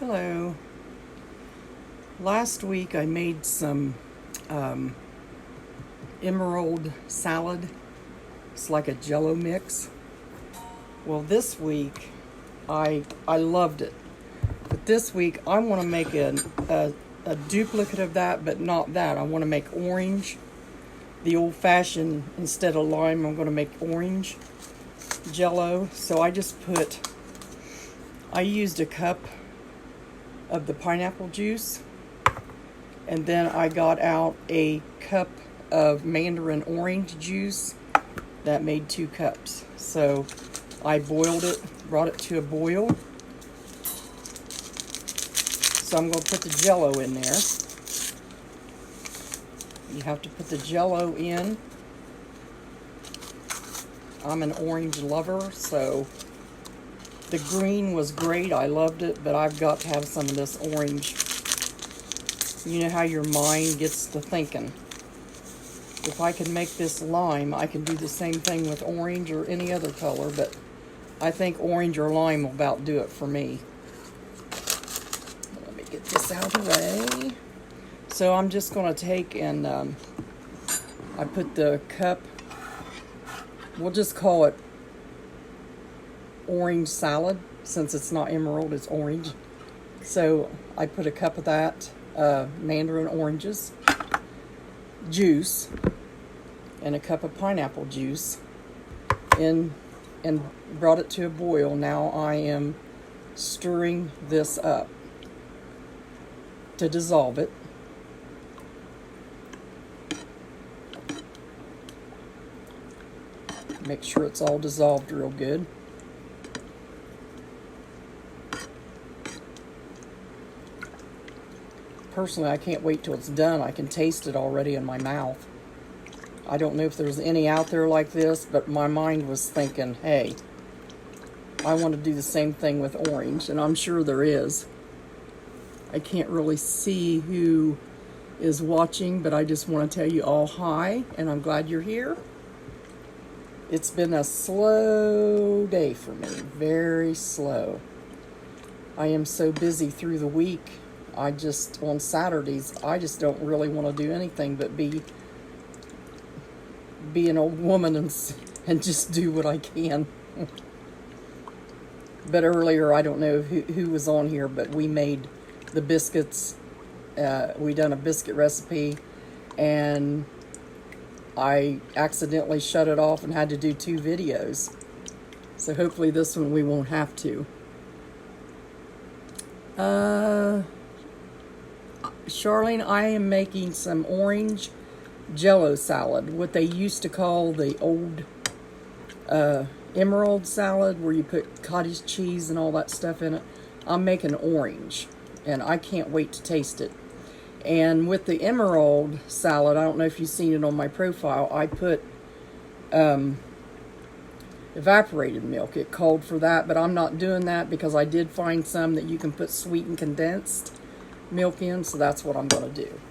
Hello. Last week I made some emerald salad. It's like a jello mix. Well, this week I loved it. But this week I want to make a duplicate of that, but not that. I want to make orange. The old-fashioned, instead of lime, I'm going to make orange jello. So I used a cup of the pineapple juice, and then I got out a cup of mandarin orange juice. That made 2 cups. So I boiled it, brought it to a boil. So I'm going to put the jello in there. You have to put the jello in. I'm an orange lover, so the green was great. I loved it, but I've got to have some of this orange. You know how your mind gets to thinking. If I can make this lime, I can do the same thing with orange or any other color, but I think orange or lime will about do it for me. Let me get this out of the way. So I'm just going to take and I put the cup, we'll just call it orange salad, since it's not emerald, it's orange. So I put a cup of that mandarin oranges juice and a cup of pineapple juice in and brought it to a boil. Now I am stirring this up to dissolve it. Make sure it's all dissolved real good. Personally, I can't wait till it's done. I can taste it already in my mouth. I don't know if there's any out there like this, but my mind was thinking, hey, I want to do the same thing with orange, and I'm sure there is. I can't really see who is watching, but I just want to tell you all hi, and I'm glad you're here. It's been a slow day for me, very slow. I am so busy through the week. On Saturdays, I just don't really want to do anything but be an old woman and just do what I can. But earlier, I don't know who was on here, but we made the biscuits. We done a biscuit recipe, and I accidentally shut it off and had to do 2 videos. So hopefully this one we won't have to. Charlene, I am making some orange jello salad, what they used to call the old emerald salad, where you put cottage cheese and all that stuff in it. I'm making orange, and I can't wait to taste it. And with the emerald salad, I don't know if you've seen it on my profile, I put evaporated milk. It called for that, but I'm not doing that because I did find some that you can put sweetened condensed milk in, so that's what I'm going to do.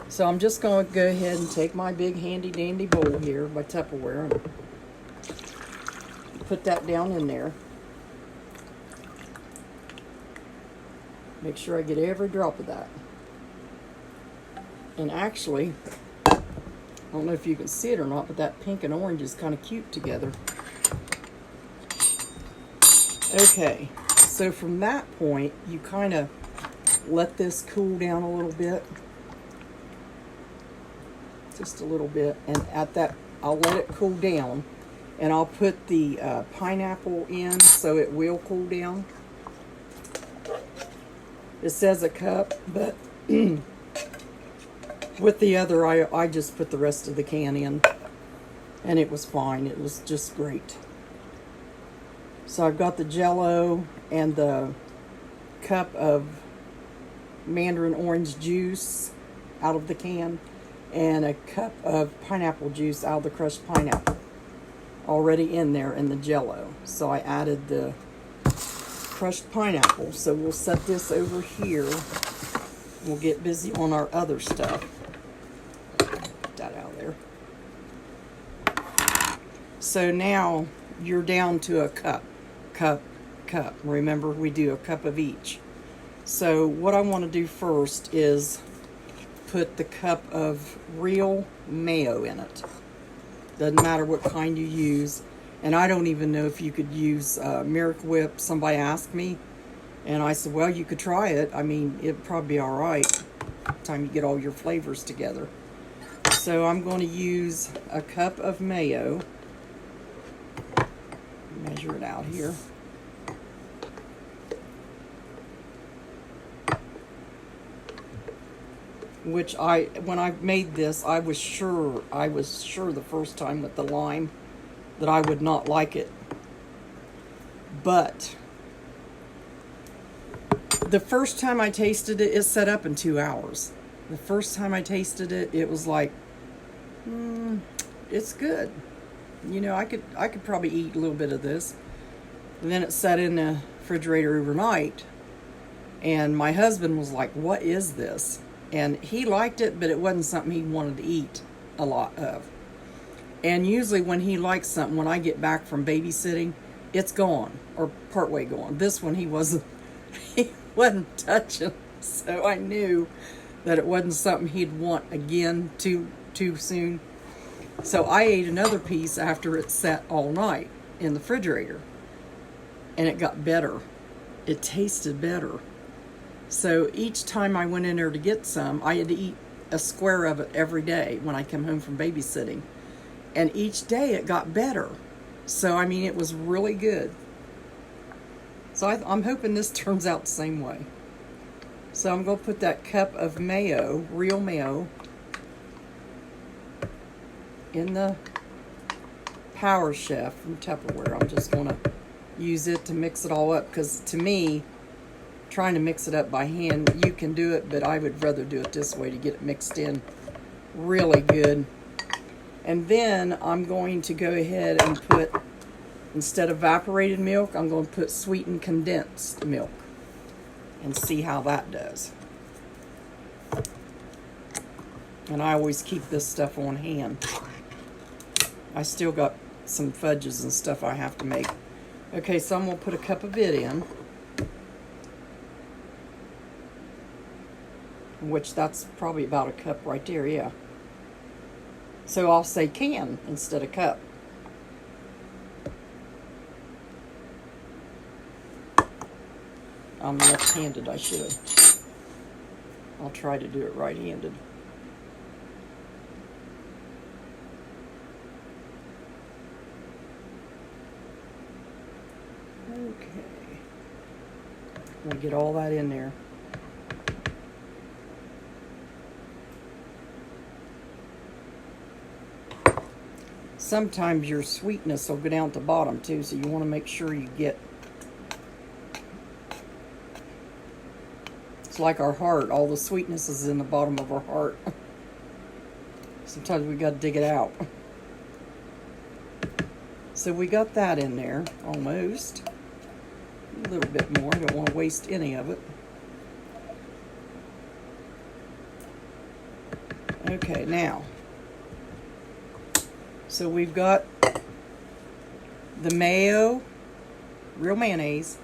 So I'm just going to go ahead and take my big handy dandy bowl here, my Tupperware, and put that down in there. Make sure I get every drop of that. And actually, I don't know if you can see it or not, but that pink and orange is kind of cute together. Okay, so from that point, you kind of let this cool down a little bit. Just a little bit. And at that, I'll let it cool down. And I'll put the pineapple in so it will cool down. It says a cup, but with the other, I just put the rest of the can in. And it was fine. It was just great. So I've got the jello and the cup of mandarin orange juice out of the can, and a cup of pineapple juice out of the crushed pineapple already in there in the jello. So I added the crushed pineapple. So we'll set this over here. We'll get busy on our other stuff. Put that out there. So now you're down to a cup. Remember, we do a cup of each. So what I want to do first is put the cup of real mayo in it. Doesn't matter what kind you use. And I don't even know if you could use Miracle Whip. Somebody asked me, and I said, well, you could try it. I mean, it'd probably be all right by the time you get all your flavors together. So I'm going to use a cup of mayo. Measure it out here. Which when I made this, I was sure the first time with the lime that I would not like it. But the first time I tasted it, it set up in 2 hours. The first time I tasted it, it was like, it's good. You know, I could probably eat a little bit of this. And then it sat in the refrigerator overnight, and my husband was like, what is this? And he liked it, but it wasn't something he wanted to eat a lot of. And usually when he likes something, when I get back from babysitting, it's gone, or partway gone. This one he wasn't touching, so I knew that it wasn't something he'd want again too soon. So I ate another piece after it sat all night in the refrigerator, and it got better. It tasted better. So each time I went in there to get some, I had to eat a square of it every day when I came home from babysitting. And each day it got better. So, I mean, it was really good. So I'm hoping this turns out the same way. So I'm going to put that cup of mayo, real mayo, in the Power Chef from Tupperware. I'm just going to use it to mix it all up, because to me, trying to mix it up by hand, you can do it, but I would rather do it this way to get it mixed in really good. And then I'm going to go ahead and put, instead of evaporated milk, I'm going to put sweetened condensed milk and see how that does. And I always keep this stuff on hand. I still got some fudges and stuff I have to make. Okay, so I'm going to put a cup of it in, which that's probably about a cup right there, yeah. So I'll say can instead of cup. I'm left-handed, I should have. I'll try to do it right-handed. Okay. We'll get all that in there. Sometimes your sweetness will go down at the bottom too, so you want to make sure you get, it's like our heart, all the sweetness is in the bottom of our heart. Sometimes we got to dig it out. So we got that in there, almost. A little bit more, I don't want to waste any of it. Okay, now, so we've got the mayo, real mayonnaise,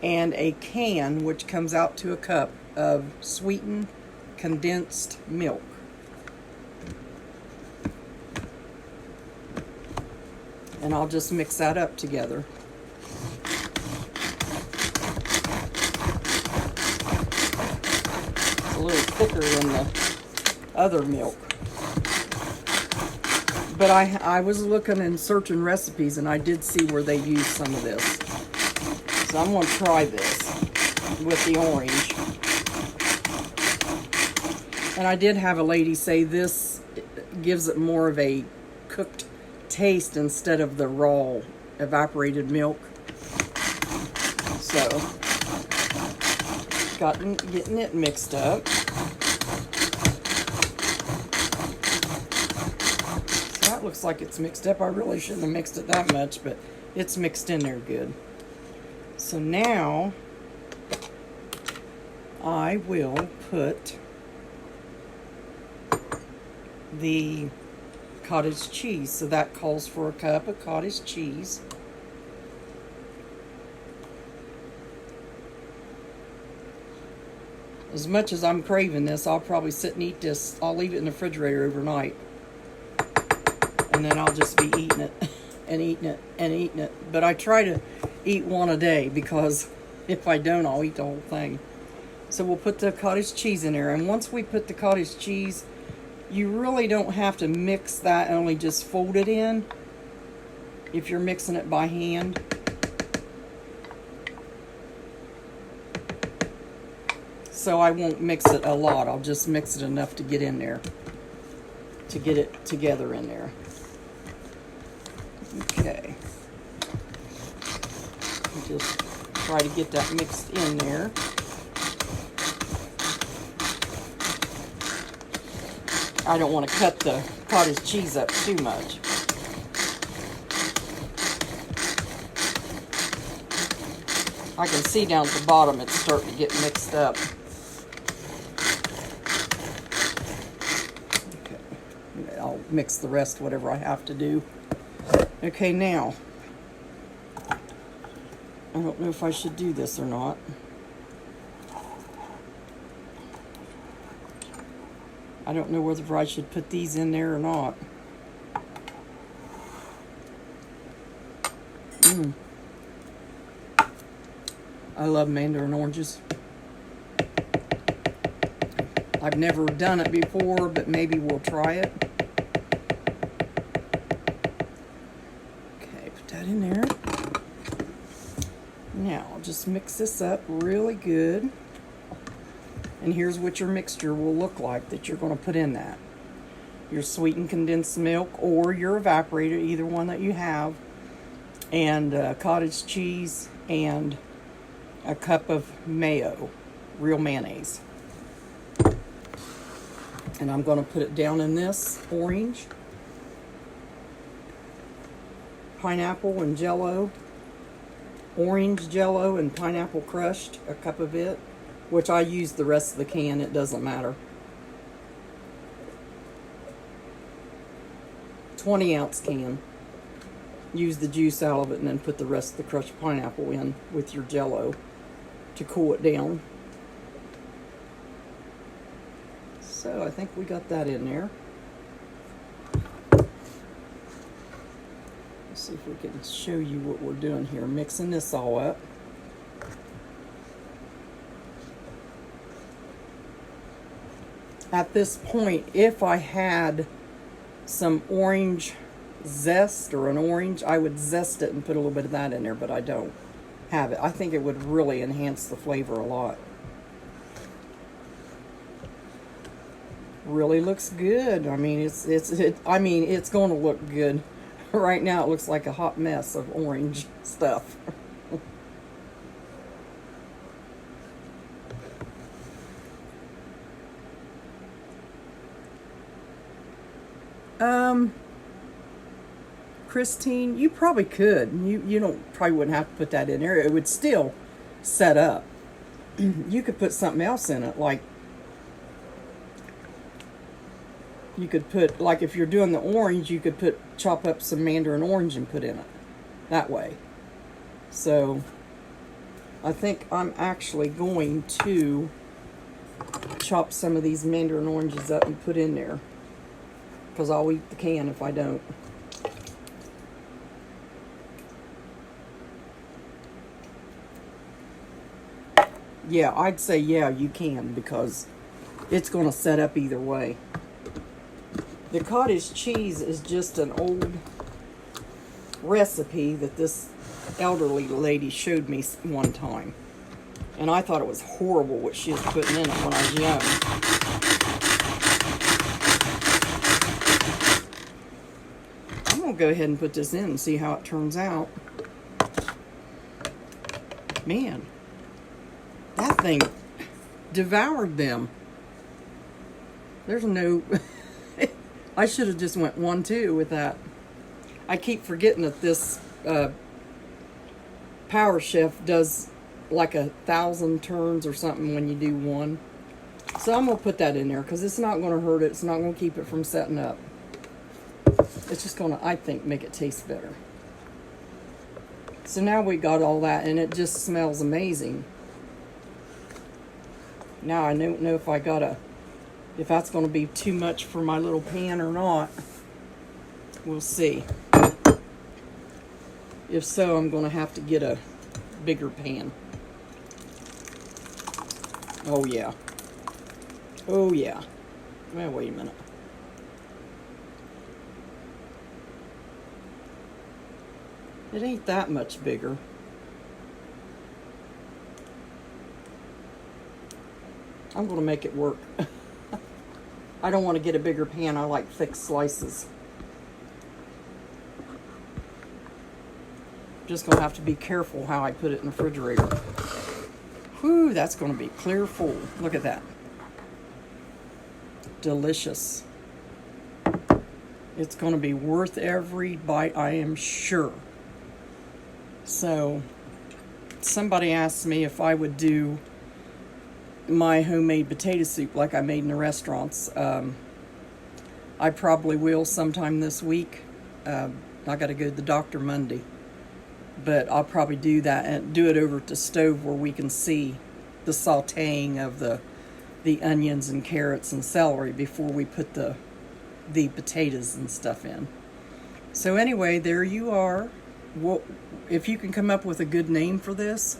and a can, which comes out to a cup of sweetened condensed milk. And I'll just mix that up together. It's a little thicker than the other milk. But I was looking and searching recipes, and I did see where they used some of this. So I'm going to try this with the orange. And I did have a lady say this gives it more of a cooked taste instead of the raw evaporated milk. So, getting it mixed up. Looks like it's mixed up. I really shouldn't have mixed it that much, but it's mixed in there good. So now I will put the cottage cheese. So that calls for a cup of cottage cheese. As much as I'm craving this, I'll probably sit and eat this. I'll leave it in the refrigerator overnight. And then I'll just be eating it and eating it and eating it. But I try to eat one a day because if I don't, I'll eat the whole thing. So we'll put the cottage cheese in there. And once we put the cottage cheese, you really don't have to mix that, only just fold it in if you're mixing it by hand. So I won't mix it a lot. I'll just mix it enough to get in there, to get it together in there. Okay. Just try to get that mixed in there. I don't want to cut the cottage cheese up too much. I can see down at the bottom it's starting to get mixed up. Okay, I'll mix the rest, whatever I have to do. Okay, now, I don't know if I should do this or not. I don't know whether I should put these in there or not. I love mandarin oranges. I've never done it before, but maybe we'll try it. Okay, put that in there. Now, I'll just mix this up really good. And here's what your mixture will look like that you're going to put in that. Your sweetened condensed milk or your evaporated, either one that you have. And cottage cheese and a cup of mayo, real mayonnaise. And I'm going to put it down in this orange, pineapple and jello, orange jello and pineapple crushed, a cup of it, which I use the rest of the can, it doesn't matter. 20-ounce can. Use the juice out of it and then put the rest of the crushed pineapple in with your jello to cool it down. So I think we got that in there. Let's see if we can show you what we're doing here. Mixing this all up. At this point, if I had some orange zest or an orange, I would zest it and put a little bit of that in there, but I don't have it. I think it would really enhance the flavor a lot. Really looks good. I mean, it's going to look good. Right now it looks like a hot mess of orange stuff. Christine, you probably could. You probably wouldn't have to put that in there. It would still set up. You could put something else in it, like you could put, like if you're doing the orange, you could chop up some mandarin orange and put in it that way. So I think I'm actually going to chop some of these mandarin oranges up and put in there, because I'll eat the can if I don't. Yeah, I'd say yeah, you can, because it's going to set up either way. The cottage cheese is just an old recipe that this elderly lady showed me one time. And I thought it was horrible what she was putting in it when I was young. I'm going to go ahead and put this in and see how it turns out. Man, that thing devoured them. There's no... I should have just went 1-2 with that. I keep forgetting that this Power Chef does like 1,000 turns or something when you do one. So I'm going to put that in there because it's not going to hurt it. It's not going to keep it from setting up. It's just going to, I think, make it taste better. So now we got all that, and it just smells amazing. Now I don't know if that's gonna be too much for my little pan or not. We'll see. If so, I'm gonna have to get a bigger pan. Oh yeah. Oh yeah. Well, wait a minute. It ain't that much bigger. I'm going to make it work. I don't want to get a bigger pan. I like thick slices. Just going to have to be careful how I put it in the refrigerator. Whew, that's going to be clear full. Look at that. Delicious. It's going to be worth every bite, I am sure. So, somebody asked me if I would do my homemade potato soup like I made in the restaurants. I probably will sometime this week. I got to go to the doctor Monday. But I'll probably do that and do it over at the stove where we can see the sauteing of the onions and carrots and celery before we put the potatoes and stuff in. So anyway, there you are. Well, if you can come up with a good name for this.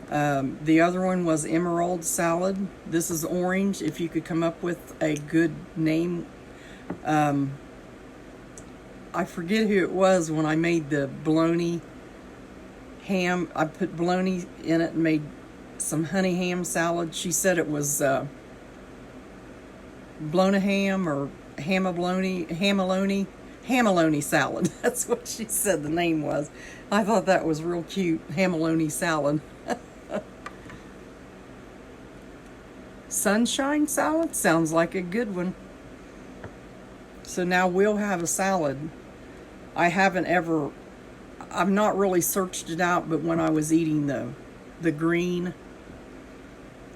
The other one was emerald salad. This is orange. If you could come up with a good name. I forget who it was when I made the bologna ham. I put bologna in it and made some honey ham salad. She said it was bologna ham or hammaloni salad. That's what she said the name was. I thought that was real cute. Hammaloni salad. Sunshine salad sounds like a good one. So now we'll have a salad. I've not really searched it out, but when I was eating the green,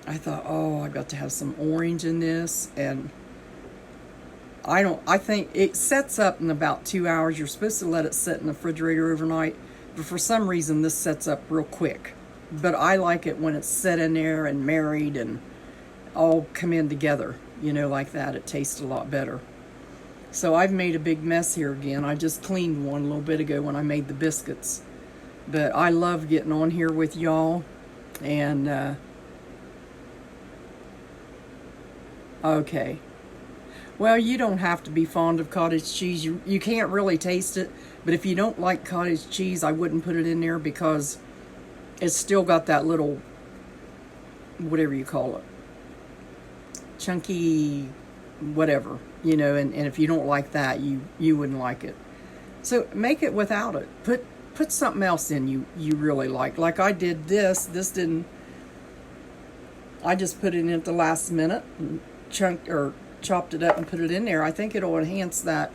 I thought, oh, I got to have some orange in this. And I think it sets up in about 2 hours. You're supposed to let it sit in the refrigerator overnight, but for some reason this sets up real quick. But I like it when it's set in there and married and all come in together, like that. It tastes a lot better. So I've made a big mess here again. I just cleaned one a little bit ago when I made the biscuits. But I love getting on here with y'all. And, okay. Well, you don't have to be fond of cottage cheese. You can't really taste it. But if you don't like cottage cheese, I wouldn't put it in there because it's still got that little, whatever you call it, chunky whatever, and if you don't like that, you wouldn't like it. So make it without it. Put something else in you really like I did this didn't, I just put it in at the last minute and chopped it up and put it in there. I think it'll enhance that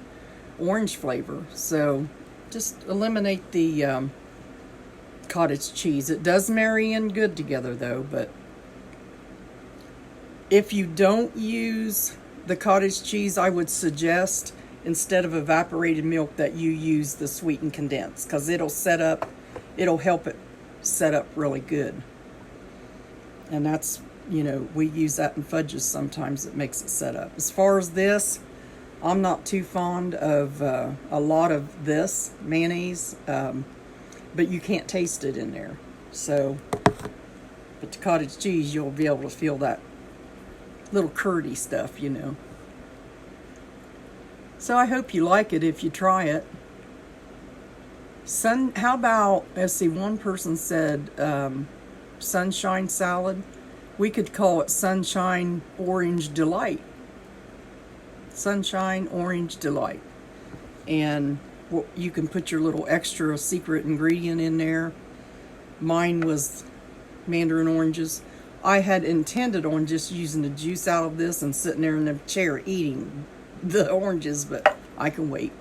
orange flavor. So just eliminate the cottage cheese. It does marry in good together though, but if you don't use the cottage cheese, I would suggest instead of evaporated milk that you use the sweetened condensed, because it'll help it set up really good. And that's, we use that in fudges sometimes. It makes it set up. As far as this, I'm not too fond of a lot of this mayonnaise, but you can't taste it in there. So, but the cottage cheese, you'll be able to feel that little curdy stuff, So I hope you like it if you try it. How about, let's see, one person said sunshine salad. We could call it Sunshine Orange Delight. Sunshine Orange Delight. And you can put your little extra secret ingredient in there. Mine was mandarin oranges. I had intended on just using the juice out of this and sitting there in the chair eating the oranges, but I can wait.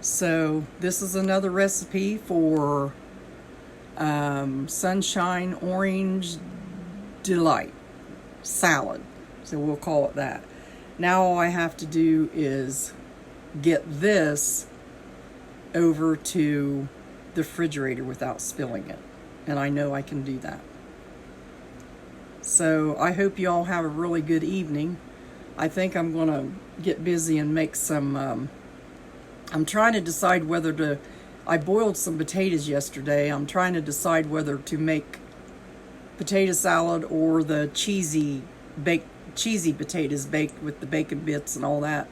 So this is another recipe for Sunshine Orange Delight salad. So we'll call it that. Now all I have to do is get this over to the refrigerator without spilling it. And I know I can do that. So I hope you all have a really good evening. I think I'm going to get busy and make some, I'm trying to decide whether to, I boiled some potatoes yesterday. I'm trying to decide whether to make potato salad or the cheesy potatoes baked with the bacon bits and all that.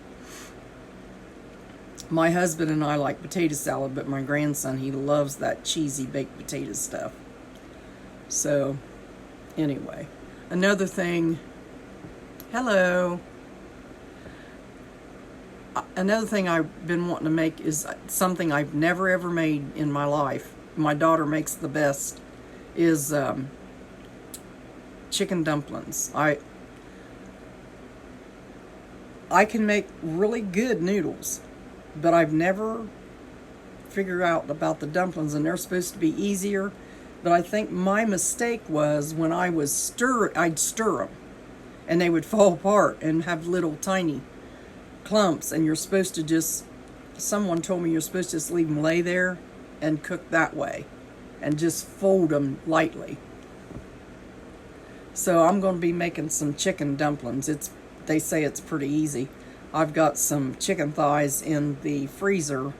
My husband and I like potato salad, but my grandson, he loves that cheesy baked potato stuff. So, anyway, another thing, hello. Another thing I've been wanting to make is something I've never ever made in my life. My daughter makes the best, is chicken dumplings. I can make really good noodles, but I've never figured out about the dumplings, and they're supposed to be easier. But I think my mistake was when I was I'd stir them, and they would fall apart and have little tiny clumps, and you're supposed to just, someone told me you're supposed to just leave them lay there and cook that way, and just fold them lightly. So I'm going to be making some chicken dumplings. They say it's pretty easy. I've got some chicken thighs in the freezer,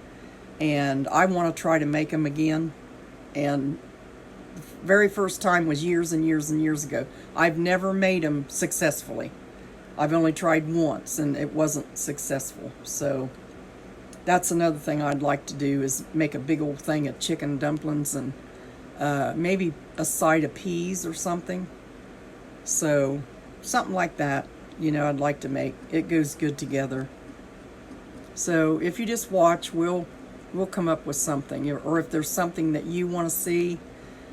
and I want to try to make them again. And the very first time was years and years and years ago. I've never made them successfully. I've only tried once, and it wasn't successful. So that's another thing I'd like to do, is make a big old thing of chicken dumplings, and maybe a side of peas or something. So something like that. I'd like to make. It goes good together. So if you just watch, we'll come up with something. Or if there's something that you want to see,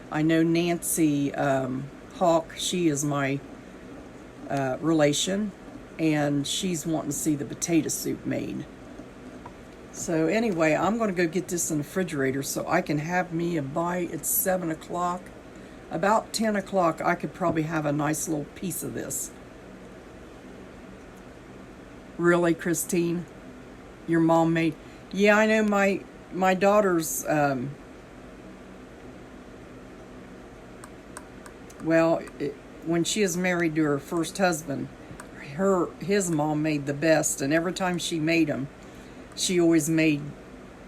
I know Nancy Hawk, she is my relation, and she's wanting to see the potato soup made. So anyway, I'm going to go get this in the refrigerator so I can have me a bite. It's 7 o'clock. About 10 o'clock, I could probably have a nice little piece of this. Really, Christine? Your mom made... Yeah, I know my daughter's... when she is married to her first husband, his mom made the best, and every time she made them, she always made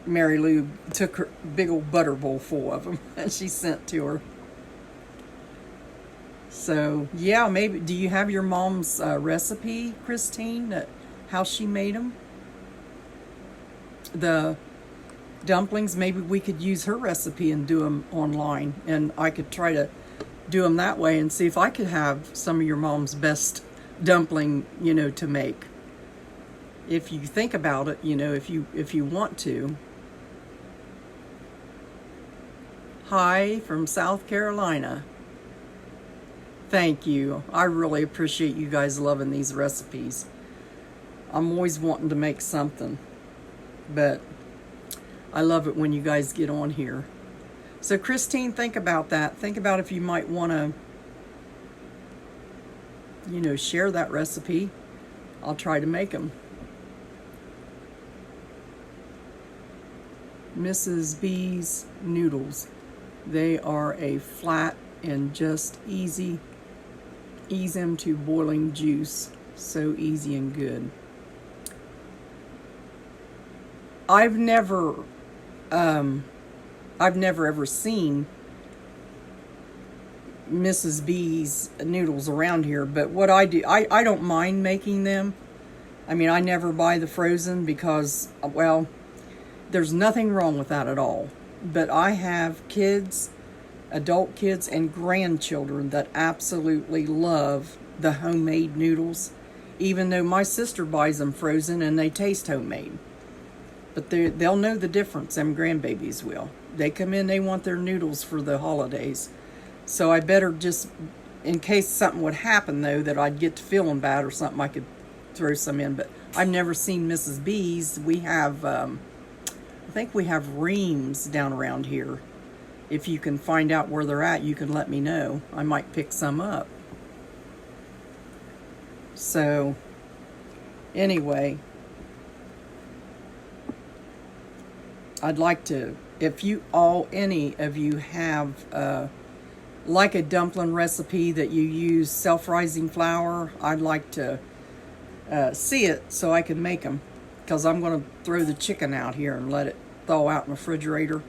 Mary Lou, took her big old butter bowl full of them, and she sent to her. So, yeah, maybe, do you have your mom's recipe, Christine, how she made them? The dumplings, maybe we could use her recipe and do them online, and I could try to do them that way and see if I could have some of your mom's best dumpling, to make. If you think about it, if you want to. Hi from South Carolina. Thank you. I really appreciate you guys loving these recipes. I'm always wanting to make something, but I love it when you guys get on here. So Christine, think about that. Think about if you might want to, share that recipe. I'll try to make them. Mrs. B's noodles. They are a flat and just ease them to boiling juice. So easy and good. I've never ever seen Mrs. B's noodles around here, but what I do, I don't mind making them. I mean, I never buy the frozen because, well, there's nothing wrong with that at all. But I have kids, adult kids, and grandchildren that absolutely love the homemade noodles, even though my sister buys them frozen and they taste homemade. But they'll know the difference, them grandbabies will. They come in, they want their noodles for the holidays. So I better just, in case something would happen, though, that I'd get to feeling bad or something, I could throw some in. But I've never seen Mrs. B's. We have, I think we have Reams down around here. If you can find out where they're at, you can let me know. I might pick some up. So, anyway, I'd like to, if you all, any of you have like a dumpling recipe that you use self-rising flour, I'd like to see it so I can make them, because I'm going to throw the chicken out here and let it thaw out in the refrigerator,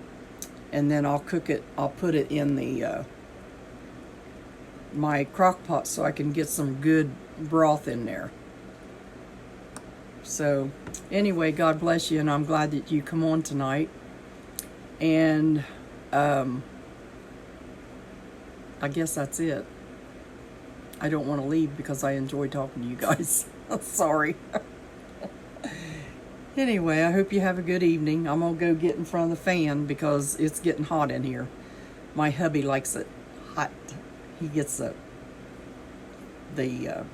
and then I'll cook it. I'll put it in the my crock pot so I can get some good broth in there. So anyway, God bless you, and I'm glad that you come on tonight. And I guess that's it. I don't want to leave because I enjoy talking to you guys. Sorry. Anyway, I hope you have a good evening. I'm going to go get in front of the fan because it's getting hot in here. My hubby likes it hot. He gets the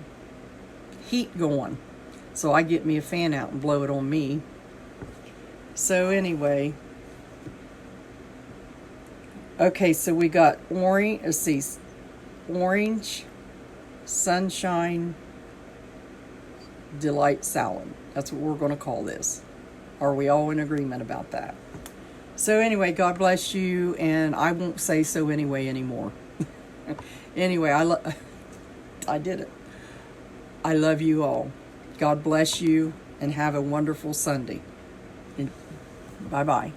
heat going. So I get me a fan out and blow it on me. So anyway. Okay, so we got orange, let's see, orange, sunshine, delight salad. That's what we're going to call this. Are we all in agreement about that? So anyway, God bless you, and I won't say so anyway anymore. Anyway, I did it. I love you all. God bless you, and have a wonderful Sunday. Bye-bye.